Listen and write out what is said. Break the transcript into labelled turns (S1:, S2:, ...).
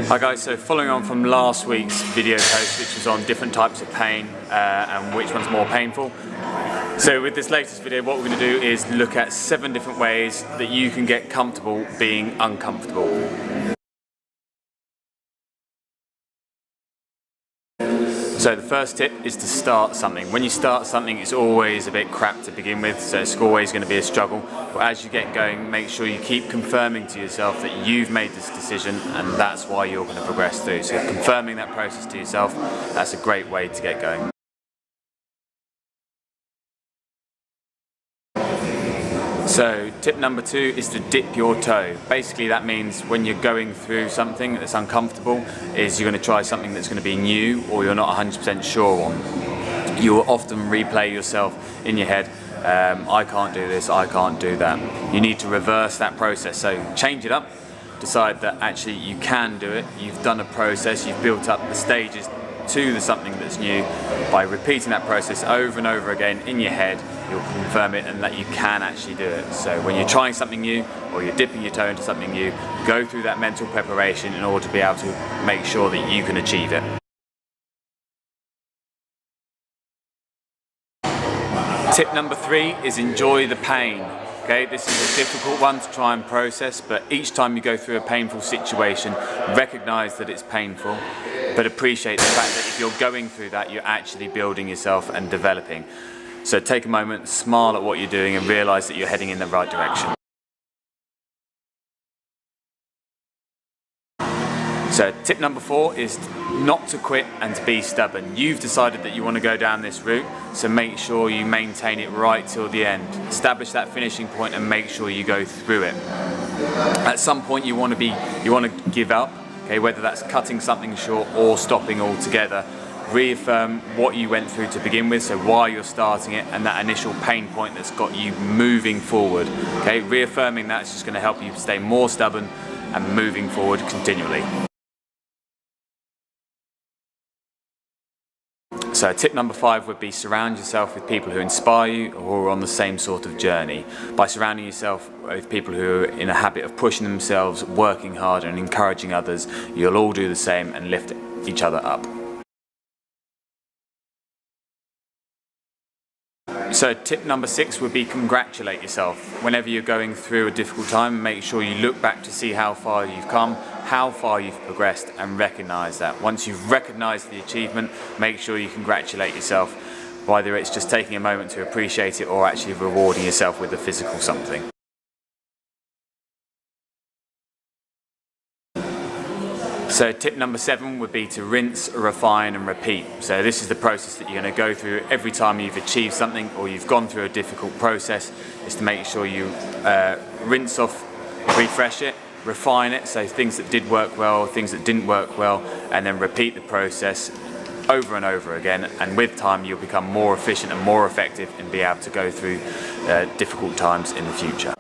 S1: Hi guys, so following on from last week's video post, which was on different types of pain and which one's more painful. So with this latest video, what we're going to do is look at 7 different ways that you can get comfortable being uncomfortable. So the first tip is to start something. When you start something, it's always a bit crap to begin with, so it's always going to be a struggle. But as you get going, make sure you keep confirming to yourself that you've made this decision and that's why you're going to progress through. So confirming that process to yourself, that's a great way to get going. So tip number 2 is to dip your toe. Basically that means when you're going through something that's uncomfortable, is you're going to try something that's going to be new or you're not 100% sure on. You will often replay yourself in your head, I can't do this, I can't do that. You need to reverse that process, so change it up, decide that actually you can do it, you've done a process, you've built up the stages to something that's new. By repeating that process over and over again in your head, you'll confirm it and that you can actually do it. So when you're trying something new or you're dipping your toe into something new, go through that mental preparation in order to be able to make sure that you can achieve it. Tip number 3 is enjoy the pain. Okay, this is a difficult one to try and process, but each time you go through a painful situation, recognise that it's painful, but appreciate the fact that if you're going through that, you're actually building yourself and developing. So take a moment, smile at what you're doing and realise that you're heading in the right direction. So tip number 4 is not to quit and to be stubborn. You've decided that you want to go down this route, so make sure you maintain it right till the end. Establish that finishing point and make sure you go through it. At some point you want to give up, okay, whether that's cutting something short or stopping altogether. Reaffirm what you went through to begin with, so why you're starting it and that initial pain point that's got you moving forward. Okay, reaffirming that's just going to help you stay more stubborn and moving forward continually. So tip number 5 would be surround yourself with people who inspire you or who are on the same sort of journey. By surrounding yourself with people who are in a habit of pushing themselves, working hard and encouraging others, you'll all do the same and lift each other up. So tip number 6 would be congratulate yourself. Whenever you're going through a difficult time, make sure you look back to see how far you've come, how far you've progressed, and recognise that. Once you've recognised the achievement, make sure you congratulate yourself, whether it's just taking a moment to appreciate it or actually rewarding yourself with a physical something. So tip number 7 would be to rinse, refine and repeat. So this is the process that you're going to go through every time you've achieved something or you've gone through a difficult process, is to make sure you rinse off, refresh it, refine it, so things that did work well, things that didn't work well, and then repeat the process over and over again, and with time you'll become more efficient and more effective and be able to go through difficult times in the future.